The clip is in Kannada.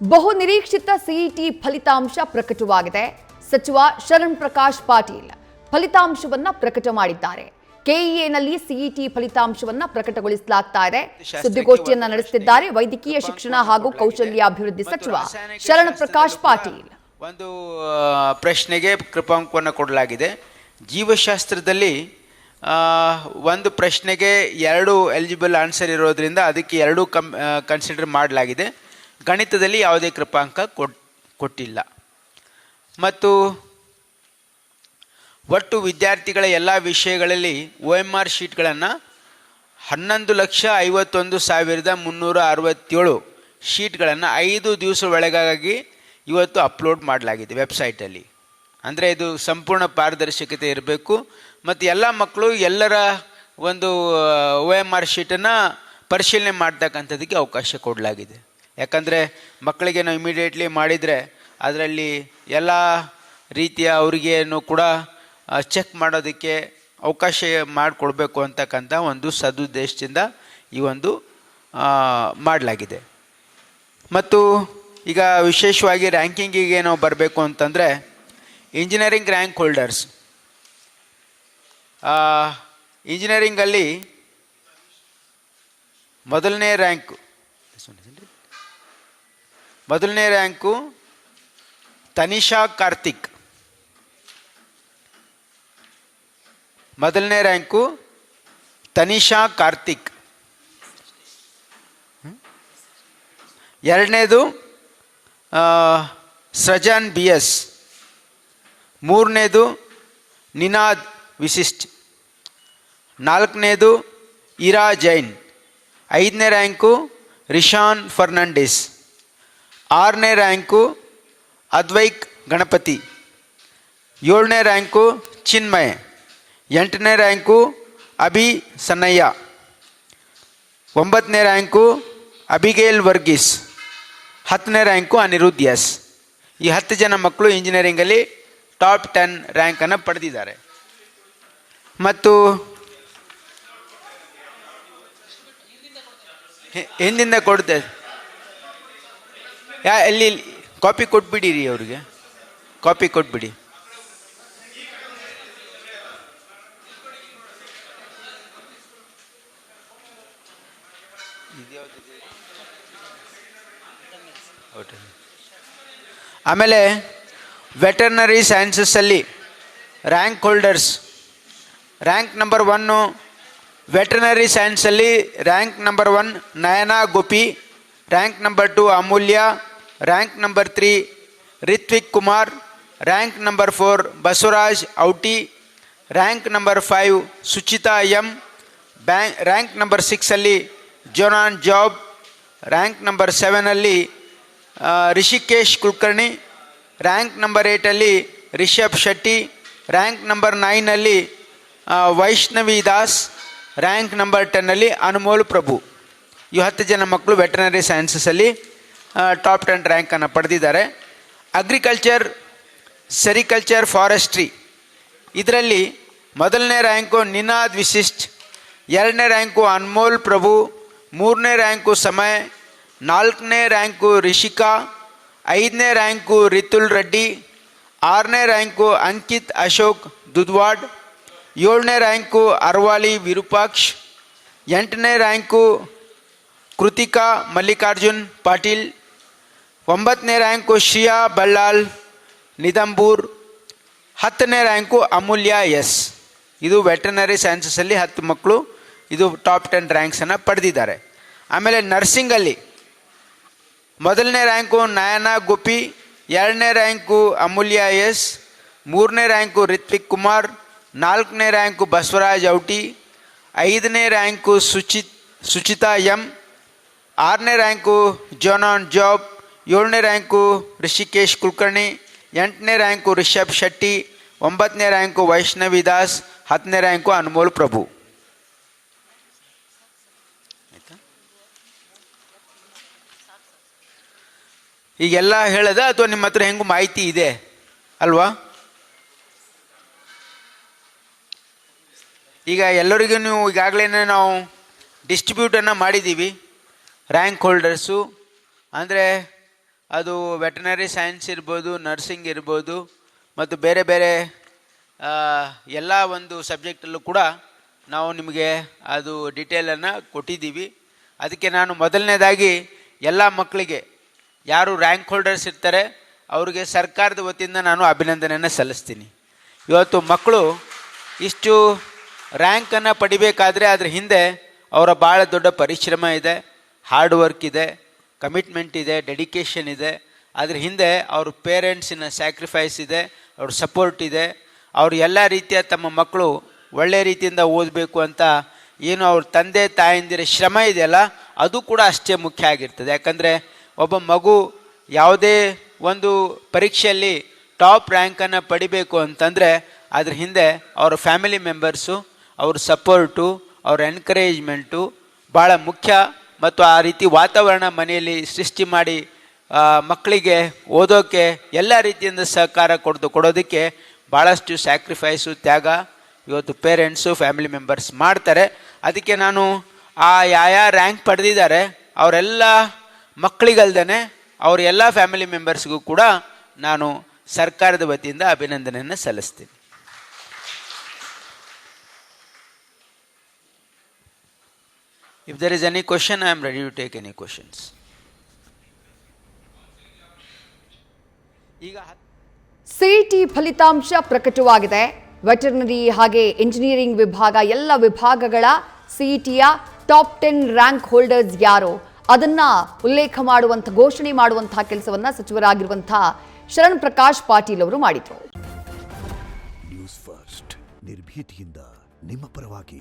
ಬಹು ನಿರೀಕ್ಷಿತ ಸಿಇಟಿ ಫಲಿತಾಂಶ ಪ್ರಕಟವಾಗಿದೆ. ಸಚಿವ ಶರಣ್ ಪ್ರಕಾಶ್ ಪಾಟೀಲ್ ಫಲಿತಾಂಶವನ್ನ ಪ್ರಕಟ ಮಾಡಿದ್ದಾರೆ. ಕೆಇಎನಲ್ಲಿ ಸಿಇಟಿ ಫಲಿತಾಂಶವನ್ನ ಪ್ರಕಟಗೊಳಿಸಲಾಗ್ತಾ ಇದೆ. ಸುದ್ದಿಗೋಷ್ಠಿಯನ್ನ ನಡೆಸುತ್ತಿದ್ದಾರೆ ವೈದ್ಯಕೀಯ ಶಿಕ್ಷಣ ಹಾಗೂ ಕೌಶಲ್ಯಾಭಿವೃದ್ಧಿ ಸಚಿವ ಶರಣ್ ಪ್ರಕಾಶ್ ಪಾಟೀಲ್. ಒಂದು ಪ್ರಶ್ನೆಗೆ ಕೃಪಾಂಕವನ್ನು ಕೊಡಲಾಗಿದೆ. ಜೀವಶಾಸ್ತ್ರದಲ್ಲಿ ಒಂದು ಪ್ರಶ್ನೆಗೆ 2 ಎಲಿಜಿಬಲ್ ಆನ್ಸರ್ ಇರೋದ್ರಿಂದ ಅದಕ್ಕೆ 2 ಕನ್ಸಿಡರ್ ಮಾಡಲಾಗಿದೆ. ಗಣಿತದಲ್ಲಿ ಯಾವುದೇ ಕೃಪಾಂಕ ಕೊಟ್ಟಿಲ್ಲ. ಮತ್ತು ಒಟ್ಟು ವಿದ್ಯಾರ್ಥಿಗಳ ಎಲ್ಲ ವಿಷಯಗಳಲ್ಲಿ OMR ಶೀಟ್ಗಳನ್ನು 11,51,367 ಶೀಟ್ಗಳನ್ನು 5 ದಿವಸ ಒಳಗಾಗಿ ಇವತ್ತು ಅಪ್ಲೋಡ್ ಮಾಡಲಾಗಿದೆ ವೆಬ್ಸೈಟಲ್ಲಿ. ಅಂದರೆ ಇದು ಸಂಪೂರ್ಣ ಪಾರದರ್ಶಕತೆ ಇರಬೇಕು ಮತ್ತು ಎಲ್ಲ ಮಕ್ಕಳು ಎಲ್ಲರ ಒಂದು OMR ಶೀಟನ್ನು ಪರಿಶೀಲನೆ ಮಾಡ್ತಕ್ಕಂಥದ್ದಕ್ಕೆ ಅವಕಾಶ ಕೊಡಲಾಗಿದೆ. ಯಾಕಂದರೆ ಮಕ್ಕಳಿಗೆ ನಾವು ಇಮಿಡಿಯೇಟ್ಲಿ ಮಾಡಿದರೆ ಅದರಲ್ಲಿ ಎಲ್ಲ ರೀತಿಯ ಅವರಿಗೇನು ಕೂಡ ಚೆಕ್ ಮಾಡೋದಕ್ಕೆ ಅವಕಾಶ ಮಾಡಿಕೊಡ್ಬೇಕು ಅಂತಕ್ಕಂಥ ಒಂದು ಸದುದ್ದೇಶದಿಂದ ಈ ಒಂದು ಮಾಡಲಾಗಿದೆ. ಮತ್ತು ಈಗ ವಿಶೇಷವಾಗಿ ರ್ಯಾಂಕಿಂಗಿಗೆ ನಾವು ಬರಬೇಕು ಅಂತಂದರೆ ಇಂಜಿನಿಯರಿಂಗ್ ರ್ಯಾಂಕ್ ಹೋಲ್ಡರ್ಸ್, ಇಂಜಿನಿಯರಿಂಗಲ್ಲಿ ಮೊದಲನೇ ರ್ಯಾಂಕು ತನಿಷಾ ಕಾರ್ತಿಕ್. ಮೊದಲನೇ ರ್ಯಾಂಕು ತನಿಷಾ ಕಾರ್ತಿಕ್. ಎರಡನೇದು ಸೃಜನ್ BS. ಮೂರನೇದು ನಿನಾದ್ ವಿಶಿಷ್ಟ್. ನಾಲ್ಕನೇದು ಇರಾ ಜೈನ್. 5ನೇ ರ್ಯಾಂಕು ರಿಶಾನ್ ಫರ್ನಾಂಡಿಸ್. 6ನೇ ರ್ಯಾಂಕು ಅದ್ವೈಕ್ ಗಣಪತಿ. 7ನೇ ರ್ಯಾಂಕು ಚಿನ್ಮಯ್. 8ನೇ ರ್ಯಾಂಕು ಅಭಿ ಸನ್ನಯ್ಯ. 9ನೇ ರ್ಯಾಂಕು ಅಬಿಗೇಲ್ ವರ್ಗೀಸ್. 10ನೇ ರ್ಯಾಂಕು ಅನಿರುದ್ಧ್ ಎಸ್. ಈ 10 ಜನ ಮಕ್ಕಳು ಇಂಜಿನಿಯರಿಂಗಲ್ಲಿ ಟಾಪ್ 10 ರ್ಯಾಂಕನ್ನು ಪಡೆದಿದ್ದಾರೆ. ಮತ್ತು ಹಿಂದಿಂದ ಕೊಡ್ತೆ ಎಲ್ಲಿ ಕಾಪಿ ಕೊಟ್ಬಿಡಿರಿ, ಅವರಿಗೆ ಕಾಪಿ ಕೊಟ್ಬಿಡಿ. ಆಮೇಲೆ ವೆಟರ್ನರಿ ಸೈನ್ಸಸ್ಸಲ್ಲಿ rank holders, rank number 1 veterinary ಸೈನ್ಸಲ್ಲಿ rank number 1 Nayana Gopi. Rank number 2 Amulya. Rank number 3 Rithvik Kumar. Rank number 4 Basavaraj Auti. Rank number 5 Suchitha M. Rank number 6ಅಲ್ಲಿ ಜೋನಾನ್ ಜಾಬ್. ರ್ಯಾಂಕ್ ನಂಬರ್ 7ಅಲ್ಲಿ ರಿಷಿಕೇಶ್ ಕುಲಕರ್ಣಿ. ರ್ಯಾಂಕ್ ನಂಬರ್ 8ಅಲ್ಲಿ ರಿಷಬ್ ಶೆಟ್ಟಿ. ರ್ಯಾಂಕ್ ನಂಬರ್ 9ಅಲ್ಲಿ ವೈಷ್ಣವಿ ದಾಸ್. ರ್ಯಾಂಕ್ ನಂಬರ್ 10ಅಲ್ಲಿ ಅನುಮೋಲ್ ಪ್ರಭು. ಈ 10 ಜನ ಮಕ್ಕಳು ವೆಟರ್ನರಿ ಸೈನ್ಸಸ್ಸಲ್ಲಿ ಟಾಪ್ 10 ರ್ಯಾಂಕನ್ನು ಪಡೆದಿದ್ದಾರೆ. ಅಗ್ರಿಕಲ್ಚರ್, ಸೆರಿಕಲ್ಚರ್, ಫಾರೆಸ್ಟ್ರಿ ಇದರಲ್ಲಿ ಮೊದಲನೇ ರ್ಯಾಂಕು ನಿನಾದ್ ವಿಶಿಷ್ಟ್. 2ನೇ ರ್ಯಾಂಕು ಅನ್ಮೋಲ್ ಪ್ರಭು. 3ನೇ ರ್ಯಾಂಕು ಸಮಯ್. 4ನೇ ರ್ಯಾಂಕು ರಿಷಿಕಾ. 5ನೇ ರ್ಯಾಂಕು ರಿತುಲ್ ರೆಡ್ಡಿ. 6ನೇ ರ್ಯಾಂಕು ಅಂಕಿತ್ ಅಶೋಕ್ ದುದ್ವಾಡ್. 7ನೇ ರ್ಯಾಂಕು ಅರ್ವಾಲಿ ವಿರೂಪಾಕ್ಷ್. 8ನೇ ರ್ಯಾಂಕು ಕೃತಿಕಾ ಮಲ್ಲಿಕಾರ್ಜುನ್ ಪಾಟೀಲ್. 9ನೇ ರ್ಯಾಂಕು ಶ್ರಿಯಾ ಬಳ್ಳಾಲ್ ನಿದಂಬೂರ್. 10ನೇ ರ್ಯಾಂಕು ಅಮೂಲ್ಯ ಎಸ್. ಇದು ವೆಟರ್ನರಿ ಸೈನ್ಸಸ್ಸಲ್ಲಿ 10 ಮಕ್ಕಳು ಇದು ಟಾಪ್ 10 ರ್ಯಾಂಕ್ಸನ್ನು ಪಡೆದಿದ್ದಾರೆ. ಆಮೇಲೆ ನರ್ಸಿಂಗಲ್ಲಿ ಮೊದಲನೇ ರ್ಯಾಂಕು ನಯನಾ ಗೋಪಿ. 2ನೇ ರ್ಯಾಂಕು ಅಮೂಲ್ಯ ಎಸ್. 3ನೇ ರ್ಯಾಂಕು ರಿತ್ವಿಕ್ ಕುಮಾರ್. 4ನೇ ರ್ಯಾಂಕು ಬಸವರಾಜ್ ಔಟಿ. 5ನೇ ರ್ಯಾಂಕು ಸುಚಿತಾ ಎಂ. 6ನೇ ರ್ಯಾಂಕು ಜೋನಾನ್ ಜಾಬ್. 7ನೇ ರ್ಯಾಂಕು ರಿಷಿಕೇಶ್ ಕುಲಕರ್ಣಿ. 8ನೇ ರ್ಯಾಂಕು ರಿಷಬ್ ಶೆಟ್ಟಿ. 9ನೇ ರ್ಯಾಂಕು ವೈಷ್ಣವಿ ದಾಸ್. 10ನೇ ರ್ಯಾಂಕು ಅನುಮೋಲ್ ಪ್ರಭು. ಈಗೆಲ್ಲ ಹೇಳದ ಅಥವಾ ನಿಮ್ಮ ಹತ್ರ ಹೆಂಗೂ ಮಾಹಿತಿ ಇದೆ ಅಲ್ವಾ? ಈಗ ಎಲ್ಲರಿಗೂ ನೀವು ಈಗಾಗಲೇ ನಾವು ಡಿಸ್ಟ್ರಿಬ್ಯೂಟನ್ನು ಮಾಡಿದ್ದೀವಿ. ರ್ಯಾಂಕ್ ಹೋಲ್ಡರ್ಸು ಅಂದರೆ ಅದು ವೆಟನರಿ ಸೈನ್ಸ್ ಇರ್ಬೋದು, ನರ್ಸಿಂಗ್ ಇರ್ಬೋದು, ಮತ್ತು ಬೇರೆ ಬೇರೆ ಎಲ್ಲ ಒಂದು ಸಬ್ಜೆಕ್ಟಲ್ಲೂ ಕೂಡ ನಾವು ನಿಮಗೆ ಅದು ಡೀಟೇಲನ್ನು ಕೊಟ್ಟಿದ್ದೀವಿ. ಅದಕ್ಕೆ ನಾನು ಮೊದಲನೇದಾಗಿ ಎಲ್ಲ ಮಕ್ಕಳಿಗೆ ಯಾರು ರ್ಯಾಂಕ್ ಹೋಲ್ಡರ್ಸ್ ಇರ್ತಾರೆ ಅವರಿಗೆ ಸರ್ಕಾರದ ವತಿಯಿಂದ ನಾನು ಅಭಿನಂದನೆಯನ್ನು ಸಲ್ಲಿಸ್ತೀನಿ. ಇವತ್ತು ಮಕ್ಕಳು ಇಷ್ಟು ರ್ಯಾಂಕನ್ನು ಪಡಿಬೇಕಾದ್ರೆ ಅದ್ರ ಹಿಂದೆ ಅವರ ಭಾಳ ದೊಡ್ಡ ಪರಿಶ್ರಮ ಇದೆ, ಹಾರ್ಡ್ ವರ್ಕ್ ಇದೆ, ಕಮಿಟ್ಮೆಂಟ್ ಇದೆ, ಡೆಡಿಕೇಶನ್ ಇದೆ. ಅದ್ರ ಹಿಂದೆ ಅವ್ರ ಪೇರೆಂಟ್ಸಿನ ಸ್ಯಾಕ್ರಿಫೈಸ್ ಇದೆ, ಅವ್ರ ಸಪೋರ್ಟ್ ಇದೆ. ಅವರು ಎಲ್ಲ ರೀತಿಯ ತಮ್ಮ ಮಕ್ಕಳು ಒಳ್ಳೆಯ ರೀತಿಯಿಂದ ಓದಬೇಕು ಅಂತ ಏನು ಅವ್ರ ತಂದೆ ತಾಯಂದಿರ ಶ್ರಮ ಇದೆಯಲ್ಲ ಅದು ಕೂಡ ಅಷ್ಟೇ ಮುಖ್ಯ ಆಗಿರ್ತದೆ. ಯಾಕಂದರೆ ಒಬ್ಬ ಮಗು ಯಾವುದೇ ಒಂದು ಪರೀಕ್ಷೆಯಲ್ಲಿ ಟಾಪ್ ರ್ಯಾಂಕನ್ನು ಪಡಿಬೇಕು ಅಂತಂದರೆ ಅದ್ರ ಹಿಂದೆ ಅವರ ಫ್ಯಾಮಿಲಿ ಮೆಂಬರ್ಸು, ಅವ್ರ ಸಪೋರ್ಟು, ಅವ್ರ ಎನ್ಕರೇಜ್ಮೆಂಟು ಭಾಳ ಮುಖ್ಯ. ಮತ್ತು ಆ ರೀತಿ ವಾತಾವರಣ ಮನೆಯಲ್ಲಿ ಸೃಷ್ಟಿ ಮಾಡಿ ಮಕ್ಕಳಿಗೆ ಓದೋಕ್ಕೆ ಎಲ್ಲ ರೀತಿಯಿಂದ ಸಹಕಾರ ಕೊಡೋದಕ್ಕೆ ಭಾಳಷ್ಟು ಸ್ಯಾಕ್ರಿಫೈಸು, ತ್ಯಾಗ ಇವತ್ತು ಪೇರೆಂಟ್ಸು, ಫ್ಯಾಮಿಲಿ ಮೆಂಬರ್ಸ್ ಮಾಡ್ತಾರೆ. ಅದಕ್ಕೆ ನಾನು ಯಾವ ರ್ಯಾಂಕ್ ಪಡೆದಿದ್ದಾರೆ ಅವರೆಲ್ಲ ಮಕ್ಕಳಿಗಲ್ದೇ ಅವ್ರ ಎಲ್ಲ ಫ್ಯಾಮಿಲಿ ಮೆಂಬರ್ಸ್ಗೂ ಕೂಡ ನಾನು ಸರ್ಕಾರದ ವತಿಯಿಂದ ಅಭಿನಂದನೆಯನ್ನು ಸಲ್ಲಿಸ್ತೀನಿ. If there is any question, I am ready to take any questions. ಈಗ ಸಿಇಟಿ ಫಲಿತಾಂಶ ಪ್ರಕಟವಾಗಿದೆ. ವೆಟರ್ನರಿ ಹಾಗೆ ಇಂಜಿನಿಯರಿಂಗ್ ವಿಭಾಗ ಎಲ್ಲ ವಿಭಾಗಗಳ ಸಿಇಟಿಯ ಟಾಪ್ 10 ರ್ಯಾಂಕ್ ಹೋಲ್ಡರ್ಸ್ ಯಾರು ಅದನ್ನ ಉಲ್ಲೇಖ ಮಾಡುವಂಥ, ಘೋಷಣೆ ಮಾಡುವಂತಹ ಕೆಲಸವನ್ನ ಸಚಿವರಾಗಿರುವಂತಹ ಶರಣ್ ಪ್ರಕಾಶ್ ಪಾಟೀಲ್ ಅವರು ಮಾಡಿದರು. ನ್ಯೂಸ್ ಫಸ್ಟ್ ನಿರ್ಭೀತಿಯಿಂದ ನಿಮ್ಮ ಪರವಾಗಿ.